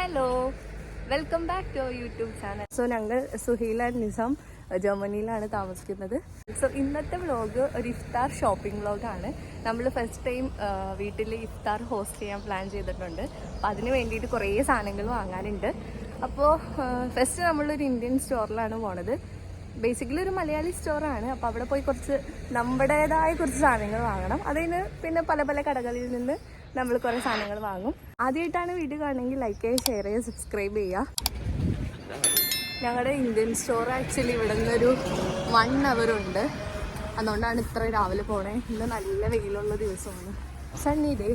Hello, welcome back to YouTube channel. So ഞങ്ങൾ Suhail and Nizam ജർമ്മനിയിലാണ് താമസിക്കുന്നത്. So ഇന്നത്തെ വ്ളോഗ് ഒരു ഇഫ്താർ ഷോപ്പിംഗ് വ്ളോഗാണ്. നമ്മൾ ഫസ്റ്റ് ടൈം വീട്ടിൽ ഇഫ്താർ ഹോസ്റ്റ് ചെയ്യാൻ പ്ലാൻ ചെയ്തിട്ടുണ്ട്. അപ്പോൾ അതിന് വേണ്ടിയിട്ട് കുറേ സാധനങ്ങൾ വാങ്ങാനുണ്ട്. അപ്പോൾ ഫസ്റ്റ് നമ്മളൊരു ഇന്ത്യൻ സ്റ്റോറിലാണ് പോണത്. ബേസിക്കലി ഒരു മലയാളി സ്റ്റോറാണ്. അപ്പോൾ അവിടെ പോയി കുറച്ച് നമ്മുടേതായ കുറച്ച് സാധനങ്ങൾ വാങ്ങണം. അതിന് പിന്നെ പല പല കടകളിൽ നിന്ന് നമ്മൾ കുറേ സാധനങ്ങൾ വാങ്ങും. ആദ്യമായിട്ടാണ് വീഡിയോ കാണുമെങ്കിൽ ലൈക്ക് ചെയ്യുക, ഷെയർ ചെയ്യുക, സബ്സ്ക്രൈബ് ചെയ്യുക. ഞങ്ങളുടെ ഇന്ത്യൻ സ്റ്റോർ ആക്ച്വലി ഇവിടെ നിന്നൊരു 1 hour ഉണ്ട്. അതുകൊണ്ടാണ് ഇത്ര രാവിലെ പോണേ. ഇന്ന് നല്ല വെയിലുള്ള ദിവസമാണ്, സണ്ണി ഡേ.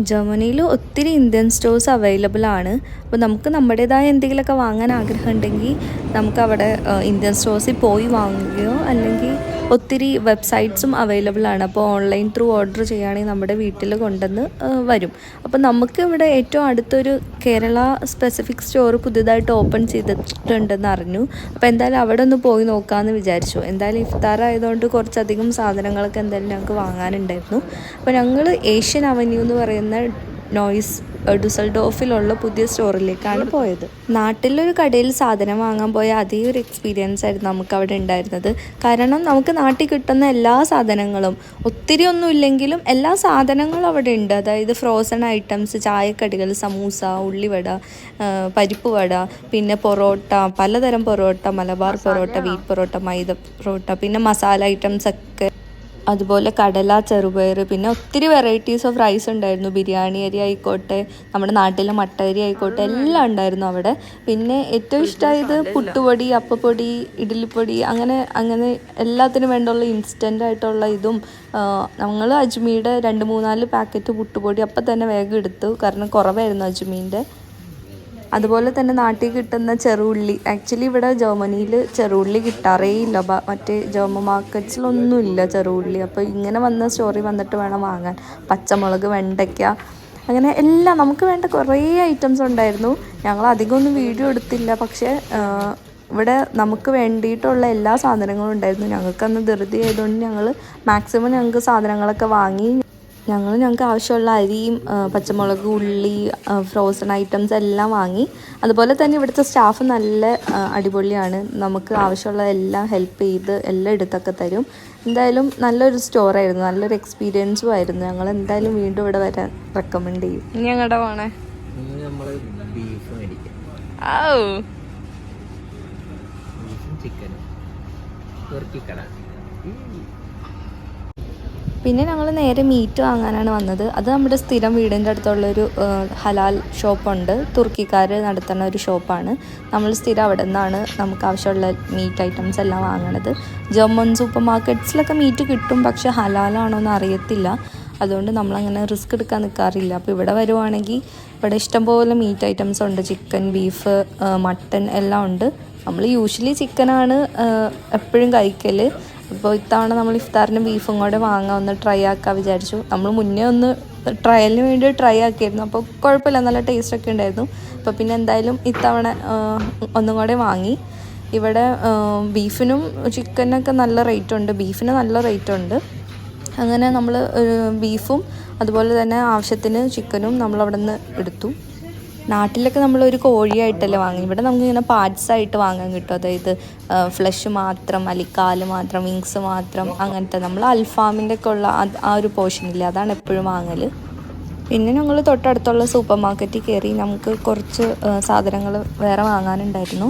ജർമ്മനിയിൽ ഒത്തിരി ഇന്ത്യൻ സ്റ്റോഴ്സ് അവൈലബിൾ ആണ്. അപ്പോൾ നമുക്ക് നമ്മുടേതായ എന്തെങ്കിലുമൊക്കെ വാങ്ങാൻ ആഗ്രഹം ഉണ്ടെങ്കിൽ നമുക്ക് അവിടെ ഇന്ത്യൻ സ്റ്റോഴ്സിൽ പോയി വാങ്ങുകയോ അല്ലെങ്കിൽ ഒത്തിരി വെബ്സൈറ്റ്സും അവൈലബിൾ ആണ്. അപ്പോൾ ഓൺലൈൻ ത്രൂ ഓർഡർ ചെയ്യുകയാണെങ്കിൽ നമ്മുടെ വീട്ടിൽ കൊണ്ടുവന്ന് വരും. അപ്പോൾ നമുക്ക് ഇവിടെ ഏറ്റവും അടുത്തൊരു കേരള സ്പെസിഫിക് സ്റ്റോർ പുതിയതായിട്ട് ഓപ്പൺ ചെയ്തിട്ടുണ്ടെന്ന് അറിഞ്ഞു. അപ്പോൾ എന്തായാലും അവിടെ ഒന്ന് പോയി നോക്കാമെന്ന് വിചാരിച്ചു. എന്തായാലും ഇഫ്താർ ആയതുകൊണ്ട് കുറച്ചധികം സാധനങ്ങളൊക്കെ എന്തായാലും ഞങ്ങൾക്ക് വാങ്ങാനുണ്ടായിരുന്നു. അപ്പോൾ ഞങ്ങൾ ഏഷ്യൻ അവന്യൂ എന്ന് പറയുന്ന നോയ്സ് ഡുസൽഡോഫിലുള്ള പുതിയ സ്റ്റോറിലേക്കാണ് പോയത്. നാട്ടിലൊരു കടയിൽ സാധനം വാങ്ങാൻ പോയ അതേ ഒരു എക്സ്പീരിയൻസ് ആയിരുന്നു നമുക്ക് അവിടെ ഉണ്ടായിരുന്നത്. കാരണം നമുക്ക് നാട്ടിൽ കിട്ടുന്ന എല്ലാ സാധനങ്ങളും, ഒത്തിരി ഒന്നും ഇല്ലെങ്കിലും എല്ലാ സാധനങ്ങളും അവിടെ ഉണ്ട്. അതായത് ഫ്രോസൺ ഐറ്റംസ്, ചായക്കടികൾ, സമൂസ, ഉള്ളിവട, പരിപ്പ് വട, പിന്നെ പൊറോട്ട, പലതരം പൊറോട്ട, മലബാർ പൊറോട്ട, വീറ്റ് പൊറോട്ട, മൈദ പൊറോട്ട, പിന്നെ മസാല ഐറ്റംസ് ഒക്കെ, അതുപോലെ കടല, ചെറുപയർ, പിന്നെ ഒത്തിരി വെറൈറ്റീസ് ഓഫ് റൈസ് ഉണ്ടായിരുന്നു. ബിരിയാണി അരി ആയിക്കോട്ടെ, നമ്മുടെ നാട്ടിലെ മട്ട അരി ആയിക്കോട്ടെ, എല്ലാം ഉണ്ടായിരുന്നു അവിടെ. പിന്നെ ഏറ്റവും ഇഷ്ടമായത് പുട്ടുപൊടി, അപ്പപ്പൊടി, ഇഡ്ഡലിപ്പൊടി, അങ്ങനെ എല്ലാത്തിനും വേണ്ടുള്ള ഇൻസ്റ്റൻ്റ് ആയിട്ടുള്ള ഇതും. ഞങ്ങൾ അജ്മിയുടെ 2-3-4 പാക്കറ്റ് പുട്ടുപൊടി അപ്പം തന്നെ വേഗം എടുത്തു, കാരണം കുറവായിരുന്നു അജ്മീൻ്റെ. അതുപോലെ തന്നെ നാട്ടിൽ കിട്ടുന്ന ചെറുള്ളി, ആക്ച്വലി ഇവിടെ ജർമ്മനിയിൽ ചെറുള്ളി കിട്ടാറേ ഇല്ല. മറ്റേ ജർമ്മൻ മാർക്കറ്റ്സിലൊന്നുമില്ല ചെറുള്ളി. അപ്പോൾ ഇങ്ങനെ വന്ന സ്റ്റോറി വന്നിട്ട് വേണം വാങ്ങാൻ. പച്ചമുളക്, വെണ്ടയ്ക്ക, അങ്ങനെ എല്ലാം നമുക്ക് വേണ്ട കുറേ ഐറ്റംസ് ഉണ്ടായിരുന്നു. ഞങ്ങൾ അധികമൊന്നും വീഡിയോ എടുത്തില്ല, പക്ഷേ ഇവിടെ നമുക്ക് വേണ്ടിയിട്ടുള്ള എല്ലാ സാധനങ്ങളും ഉണ്ടായിരുന്നു. ഞങ്ങൾക്കന്ന് ധൃതി ആയതുകൊണ്ട് ഞങ്ങൾ മാക്സിമം ഞങ്ങൾക്ക് സാധനങ്ങളൊക്കെ വാങ്ങി. ഞങ്ങൾക്ക് ആവശ്യമുള്ള അരിയും പച്ചമുളക്, ഉള്ളി, ഫ്രോസൺ ഐറ്റംസ് എല്ലാം വാങ്ങി. അതുപോലെ തന്നെ ഇവിടുത്തെ സ്റ്റാഫ് നല്ല അടിപൊളിയാണ്. നമുക്ക് ആവശ്യമുള്ള എല്ലാം ഹെൽപ്പ് ചെയ്ത് എല്ലാം എടുത്തൊക്കെ തരും. എന്തായാലും നല്ലൊരു സ്റ്റോറായിരുന്നു, നല്ലൊരു എക്സ്പീരിയൻസും ആയിരുന്നു. ഞങ്ങൾ എന്തായാലും വീണ്ടും ഇവിടെ വരാൻ റെക്കമെൻഡ് ചെയ്യും. ഇനി ഞങ്ങളുടെ പോണേ പിന്നെ ഞങ്ങൾ നേരെ മീറ്റ് വാങ്ങാനാണ് വന്നത്. അത് നമ്മുടെ സ്ഥിരം വീടിൻ്റെ അടുത്തുള്ളൊരു ഹലാൽ ഷോപ്പുണ്ട്, തുർക്കിക്കാർ നടത്തുന്ന ഒരു ഷോപ്പാണ്. നമ്മൾ സ്ഥിരം അവിടെ നിന്നാണ് നമുക്ക് ആവശ്യമുള്ള മീറ്റ് ഐറ്റംസ് എല്ലാം വാങ്ങണത്. ജർമ്മൻ സൂപ്പർ മാർക്കറ്റ്സിലൊക്കെ മീറ്റ് കിട്ടും, പക്ഷേ ഹലാലാണോ എന്ന് അറിയത്തില്ല. അതുകൊണ്ട് നമ്മളങ്ങനെ റിസ്ക് എടുക്കാൻ നിൽക്കാറില്ല. അപ്പോൾ ഇവിടെ വരുവാണെങ്കിൽ ഇവിടെ ഇഷ്ടംപോലെ മീറ്റ് ഐറ്റംസ് ഉണ്ട്. ചിക്കൻ, ബീഫ്, മട്ടൻ എല്ലാം ഉണ്ട്. നമ്മൾ യൂഷ്വലി ചിക്കനാണ് എപ്പോഴും കഴിക്കൽ. അപ്പോൾ ഇത്തവണ നമ്മൾ ഇഫ്താറിന് ബീഫും കൂടെ വാങ്ങാൻ ഒന്ന് ട്രൈ ആക്കാൻ വിചാരിച്ചു. നമ്മൾ മുന്നേ ഒന്ന് ട്രയലിന് വേണ്ടി ട്രൈ ആക്കിയിരുന്നു. അപ്പോൾ കുഴപ്പമില്ല, നല്ല ടേസ്റ്റൊക്കെ ഉണ്ടായിരുന്നു. അപ്പോൾ പിന്നെ എന്തായാലും ഇത്തവണ ഒന്നും കൂടെ വാങ്ങി. ഇവിടെ ബീഫിനും ചിക്കനൊക്കെ നല്ല റേറ്റ് ഉണ്ട്, ബീഫിന് നല്ല റേറ്റ് ഉണ്ട്. അങ്ങനെ നമ്മൾ ബീഫും അതുപോലെ തന്നെ ആവശ്യത്തിന് ചിക്കനും നമ്മളവിടെ നിന്ന് എടുത്തു. നാട്ടിലൊക്കെ നമ്മളൊരു കോഴിയായിട്ടല്ലേ വാങ്ങി. ഇവിടെ നമുക്കിങ്ങനെ പാർട്സായിട്ട് വാങ്ങാൻ കിട്ടും. അതായത് ഫ്ലഷ് മാത്രം, അല്ലെങ്കിൽ കാല് മാത്രം, വിങ്സ് മാത്രം, അങ്ങനത്തെ. നമ്മൾ അൽഫാമിൻ്റെ ഒക്കെ ഉള്ള ആ ഒരു പോർഷനില്ലേ, അതാണ് എപ്പോഴും വാങ്ങൽ. പിന്നെ ഞങ്ങൾ തൊട്ടടുത്തുള്ള സൂപ്പർ മാർക്കറ്റിൽ കയറി. നമുക്ക് കുറച്ച് സാധനങ്ങൾ വേറെ വാങ്ങാനുണ്ടായിരുന്നു.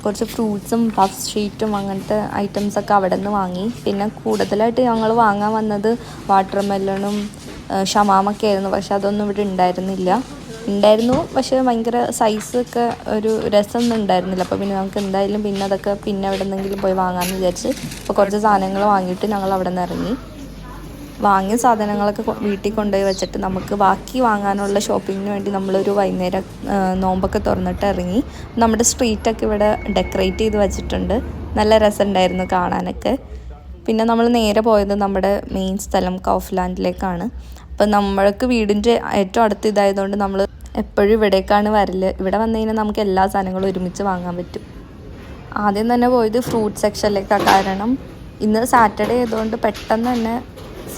കുറച്ച് ഫ്രൂട്ട്സും പഫ് ഷീറ്റും അങ്ങനത്തെ ഐറ്റംസൊക്കെ അവിടെ നിന്ന് വാങ്ങി. പിന്നെ കൂടുതലായിട്ട് ഞങ്ങൾ വാങ്ങാൻ വന്നത് വാട്ടർ മെലണും ഷമാമൊക്കെ ആയിരുന്നു. പക്ഷെ അതൊന്നും ഇവിടെ ഉണ്ടായിരുന്നു, പക്ഷേ ഭയങ്കര സൈസൊക്കെ ഒരു രസമൊന്നും ഉണ്ടായിരുന്നില്ല. അപ്പോൾ പിന്നെ നമുക്ക് എന്തായാലും പിന്നെ അതൊക്കെ പിന്നെ എവിടെ നിന്നെങ്കിലും പോയി വാങ്ങാമെന്ന് വിചാരിച്ച് അപ്പോൾ കുറച്ച് സാധനങ്ങൾ വാങ്ങിയിട്ട് ഞങ്ങൾ അവിടെ നിന്ന് ഇറങ്ങി. വാങ്ങിയ സാധനങ്ങളൊക്കെ വീട്ടിൽ കൊണ്ടുപോയി വെച്ചിട്ട് നമുക്ക് ബാക്കി വാങ്ങാനുള്ള ഷോപ്പിങ്ങിന് വേണ്ടി നമ്മളൊരു വൈകുന്നേരം നോമ്പൊക്കെ തുറന്നിട്ട് ഇറങ്ങി. നമ്മുടെ സ്ട്രീറ്റൊക്കെ ഇവിടെ ഡെക്കറേറ്റ് ചെയ്ത് വെച്ചിട്ടുണ്ട്, നല്ല രസമുണ്ടായിരുന്നു കാണാനൊക്കെ. പിന്നെ നമ്മൾ നേരെ പോയത് നമ്മുടെ മെയിൻ സ്ഥലം കൗഫ്ലാൻഡിലേക്കാണ്. അപ്പം നമ്മൾക്ക് വീടിൻ്റെ ഏറ്റവും അടുത്ത് ഇതായതുകൊണ്ട് നമ്മൾ എപ്പോഴും ഇവിടേക്കാണ് വരൽ. ഇവിടെ വന്നു കഴിഞ്ഞാൽ നമുക്ക് എല്ലാ സാധനങ്ങളും ഒരുമിച്ച് വാങ്ങാൻ പറ്റും. ആദ്യം തന്നെ പോയത് ഫ്രൂട്ട് സെക്ഷനിലേക്കാണ്. കാരണം ഇന്ന് സാറ്റർഡേ ആയതുകൊണ്ട് പെട്ടെന്ന് തന്നെ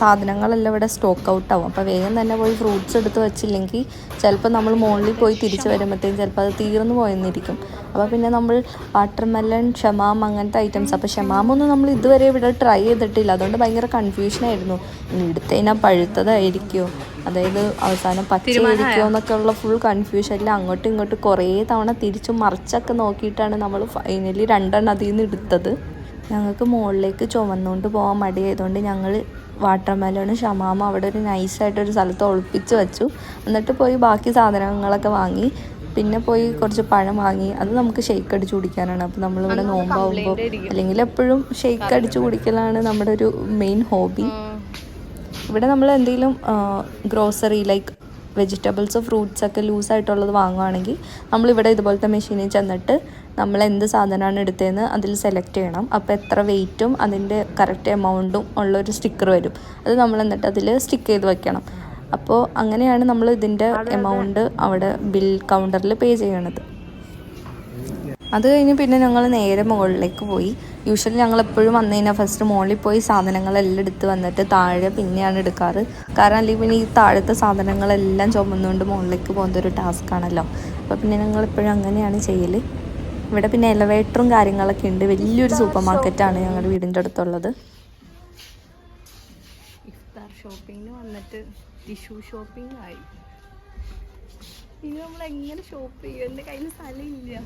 സാധനങ്ങളെല്ലാം ഇവിടെ സ്റ്റോക്ക് ഔട്ടാവും. അപ്പോൾ വേഗം തന്നെ പോയി ഫ്രൂട്ട്സ് എടുത്ത് വെച്ചില്ലെങ്കിൽ ചിലപ്പോൾ നമ്മൾ മുകളിൽ പോയി തിരിച്ച് വരുമ്പോഴത്തേക്കും ചിലപ്പോൾ അത് തീർന്നു പോയെന്നിരിക്കും. അപ്പോൾ പിന്നെ നമ്മൾ വാട്ടർമെലൺ, ഷമാം അങ്ങനത്തെ ഐറ്റംസ്. അപ്പോൾ ഷമാമൊന്നും നമ്മൾ ഇതുവരെ ഇവിടെ ട്രൈ ചെയ്തിട്ടില്ല. അതുകൊണ്ട് ഭയങ്കര കൺഫ്യൂഷനായിരുന്നു. ഇനി എടുത്തതിനാൽ പഴുത്തതായിരിക്കുമോ, അതായത് അവസാനം പച്ചയായിരിക്കുമോ എന്നൊക്കെ ഉള്ള ഫുൾ കൺഫ്യൂഷനിൽ അങ്ങോട്ടും ഇങ്ങോട്ടും കുറേ തവണ തിരിച്ചും മറിച്ചൊക്കെ നോക്കിയിട്ടാണ് നമ്മൾ ഫൈനലി 2 അതിൽ നിന്ന് എടുത്തത്. ഞങ്ങൾക്ക് മുകളിലേക്ക് ചുമന്നുകൊണ്ട് പോകാൻ മടിയായതുകൊണ്ട് ഞങ്ങൾ വാട്ടർമെലണും ഷമാമും അവിടെ ഒരു നൈസായിട്ടൊരു സ്ഥലത്ത് ഒളിപ്പിച്ച് വെച്ചു. എന്നിട്ട് പോയി ബാക്കി സാധനങ്ങളൊക്കെ വാങ്ങി. പിന്നെ പോയി കുറച്ച് പഴം വാങ്ങി. അത് നമുക്ക് ഷെയ്ക്ക് അടിച്ച് കുടിക്കാനാണ്. അപ്പോൾ നമ്മളിവിടെ നോമ്പാവുമ്പോൾ അല്ലെങ്കിൽ എപ്പോഴും ഷെയ്ക്ക് അടിച്ച് കുടിക്കലാണ് നമ്മുടെ ഒരു മെയിൻ ഹോബി. ഇവിടെ നമ്മൾ എന്തെങ്കിലും ഗ്രോസറി ലൈക്ക് വെജിറ്റബിൾസ്, ഫ്രൂട്ട്സ് ഒക്കെ ലൂസായിട്ടുള്ളത് വാങ്ങുകയാണെങ്കിൽ നമ്മളിവിടെ ഇതുപോലത്തെ മെഷീനിൽ ചെന്നിട്ട് നമ്മൾ എന്ത് സാധനമാണ് എടുത്തതെന്ന് അതിൽ സെലക്ട് ചെയ്യണം. അപ്പോൾ എത്ര വെയിറ്റും അതിൻ്റെ കറക്റ്റ് എമൗണ്ടും ഉള്ളൊരു സ്റ്റിക്കർ വരും. അത് നമ്മൾ എന്നിട്ട് അതിൽ സ്റ്റിക്ക് ചെയ്ത് വെക്കണം. അപ്പോൾ അങ്ങനെയാണ് നമ്മൾ ഇതിൻ്റെ എമൗണ്ട് അവിടെ ബിൽ കൗണ്ടറിൽ പേ ചെയ്യണത്. അത് കഴിഞ്ഞ് പിന്നെ ഞങ്ങൾ നേരെ മുകളിലേക്ക് പോയി. യൂഷ്വലി ഞങ്ങൾ എപ്പോഴും വന്നു കഴിഞ്ഞാൽ ഫസ്റ്റ് മുകളിൽ പോയി സാധനങ്ങളെല്ലാം എടുത്ത് വന്നിട്ട് താഴെ പിന്നെയാണ് എടുക്കാറ്. കാരണം അല്ലെങ്കിൽ പിന്നെ ഈ താഴത്തെ സാധനങ്ങളെല്ലാം ചുമന്നുകൊണ്ട് മുകളിലേക്ക് പോകുന്നതൊരു ടാസ്ക്കാണല്ലോ. അപ്പോൾ പിന്നെ ഞങ്ങൾ എപ്പോഴും അങ്ങനെയാണ് ചെയ്യൽ. ഇവിടെ പിന്നെ എലവേറ്ററും കാര്യങ്ങളൊക്കെ ഉണ്ട്. വലിയൊരു സൂപ്പർ മാർക്കറ്റാണ് ഞങ്ങളുടെ വീടിൻ്റെ അടുത്തുള്ളത്. ഇഫ്താർ ഷോപ്പിങ്ങിന് വന്നിട്ട് ടിഷ്യൂ ഷോപ്പിംഗ് ആയി. ഇനി നമ്മൾ എങ്ങനെ ഷോപ്പ് ചെയ്യും? എൻ്റെ കയ്യിൽ സ്ഥലമില്ല.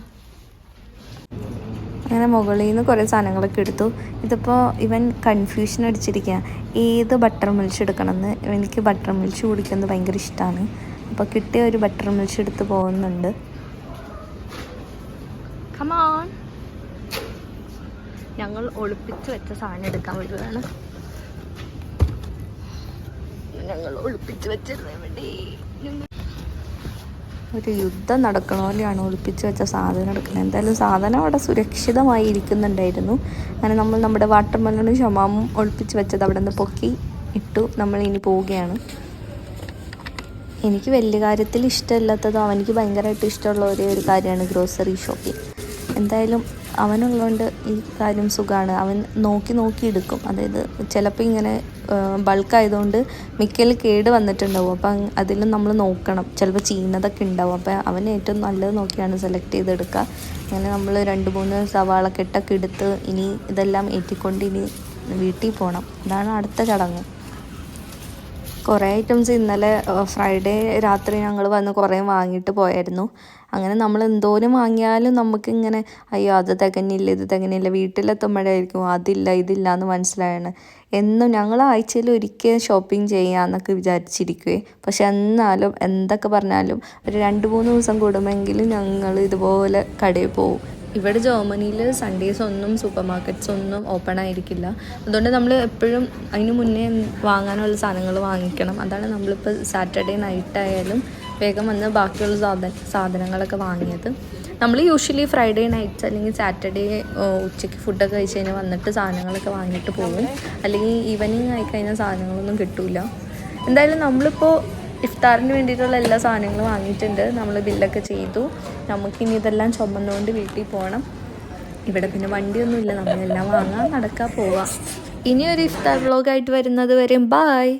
അങ്ങനെ മുകളിൽ നിന്ന് കുറേ സാധനങ്ങളൊക്കെ എടുത്തു. ഇതിപ്പോൾ ഇവൻ കൺഫ്യൂഷൻ അടിച്ചിരിക്കുക ഏത് ബട്ടർ മിൽക്ക് എടുക്കണമെന്ന്. എനിക്ക് ബട്ടർ മിൽക്ക് കുടിക്കുന്നത് ഭയങ്കര ഇഷ്ടമാണ്. അപ്പോൾ കിട്ടിയ ഒരു ബട്ടർ മിൽക്ക് എടുത്ത് പോകുന്നുണ്ട്. കമോൺ, ഞങ്ങൾ ഒളിപ്പിച്ച് വെച്ച സാധനം എടുക്കാൻ വരുവാണ്. ഞങ്ങൾ ഒളിപ്പിച്ച് വെച്ചത് എവിടെ? ഒരു യുദ്ധം നടക്കണ പോലെയാണ് ഒളിപ്പിച്ച് വെച്ച സാധനം എടുക്കുന്നത്. എന്തായാലും സാധനം അവിടെ സുരക്ഷിതമായി ഇരിക്കുന്നുണ്ടായിരുന്നു. അങ്ങനെ നമ്മൾ നമ്മുടെ വാട്ടർമെലണും ഷമാമും ഒളിപ്പിച്ച് വെച്ചത് അവിടെ നിന്ന് പൊക്കി ഇട്ടു. നമ്മൾ ഇനി പോവുകയാണ്. എനിക്ക് വലിയ കാര്യത്തിൽ ഇഷ്ടമില്ലാത്തതും അവനിക്ക് ഭയങ്കരമായിട്ട് ഇഷ്ടമുള്ള ഒരേ ഒരു കാര്യമാണ് ഗ്രോസറി ഷോപ്പിംഗ്. എന്തായാലും അവനുള്ളതുകൊണ്ട് ഈ കാര്യം സുഖമാണ്. അവൻ നോക്കി എടുക്കും. അതായത് ചിലപ്പോൾ ഇങ്ങനെ ബൾക്കായതുകൊണ്ട് മിക്കൽ കേട് വന്നിട്ടുണ്ടാവും. അപ്പം അതിലും നമ്മൾ നോക്കണം. ചിലപ്പോൾ ചീനതൊക്കെ ഉണ്ടാവും. അപ്പോൾ അവന് ഏറ്റവും നല്ലത് നോക്കിയാണ് സെലക്ട് ചെയ്തെടുക്കുക. അങ്ങനെ നമ്മൾ 2-3 സവാള കെട്ടൊക്കെ എടുത്ത് ഇനി ഇതെല്ലാം ഏറ്റിക്കൊണ്ട് ഇനി വീട്ടിൽ പോകണം. അതാണ് അടുത്ത ചടങ്ങ്. കുറേ ഐറ്റംസ് ഇന്നലെ ഫ്രൈഡേ രാത്രി ഞങ്ങൾ വന്ന് കുറേ വാങ്ങിയിട്ട് പോയായിരുന്നു. അങ്ങനെ നമ്മൾ എന്തോരം വാങ്ങിയാലും നമുക്കിങ്ങനെ അയ്യോ അത് തികഞ്ഞില്ല ഇത് തികഞ്ഞില്ല, വീട്ടിലെത്തുമ്പോഴായിരിക്കും ഇതില്ല എന്ന് മനസ്സിലായാണ്. എന്നും ഞങ്ങൾ ആഴ്ചയിൽ ഒരിക്കൽ ഷോപ്പിംഗ് ചെയ്യാമെന്നൊക്കെ വിചാരിച്ചിരിക്കുവേ. പക്ഷെ എന്നാലും എന്തൊക്കെ പറഞ്ഞാലും ഒരു 2-3 ദിവസം കൂടുമെങ്കിലും ഞങ്ങൾ ഇതുപോലെ കടയിൽ പോകും. ഇവിടെ ജർമ്മനിയിൽ സൺഡേസ് ഒന്നും സൂപ്പർ മാർക്കറ്റ്സ് ഒന്നും ഓപ്പൺ ആയിരിക്കില്ല. അതുകൊണ്ട് നമ്മൾ എപ്പോഴും അതിന് മുന്നേ വാങ്ങാനുള്ള സാധനങ്ങൾ വാങ്ങിക്കണം. അതാണ് നമ്മളിപ്പോൾ സാറ്റർഡേ നൈറ്റായാലും വേഗം വന്ന് ബാക്കിയുള്ള സാധനങ്ങളൊക്കെ വാങ്ങിയത്. നമ്മൾ യൂഷ്വലി ഫ്രൈഡേ നൈറ്റ്സ് അല്ലെങ്കിൽ സാറ്റർഡേ ഉച്ചയ്ക്ക് ഫുഡൊക്കെ കഴിച്ച് കഴിഞ്ഞാൽ വന്നിട്ട് സാധനങ്ങളൊക്കെ വാങ്ങിയിട്ട് പോകും. അല്ലെങ്കിൽ ഈവനിങ് ആയിക്കഴിഞ്ഞാൽ സാധനങ്ങളൊന്നും കിട്ടില്ല. എന്തായാലും നമ്മളിപ്പോൾ ഇഫ്താറിന് വേണ്ടിയിട്ടുള്ള എല്ലാ സാധനങ്ങളും വാങ്ങിയിട്ടുണ്ട്. നമ്മൾ ബില്ലൊക്കെ ചെയ്തു. നമുക്കിനി ഇതെല്ലാം ചുമന്നുകൊണ്ട് വീട്ടിൽ പോകണം. ഇവിടെ പിന്നെ വണ്ടിയൊന്നുമില്ല. നമ്മളെല്ലാം വാങ്ങാൻ നടക്കാൻ പോവാം. ഇനിയൊരു ഇഫ്താർ വ്ളോഗായിട്ട് വരുന്നത് വരെയും ബായ്.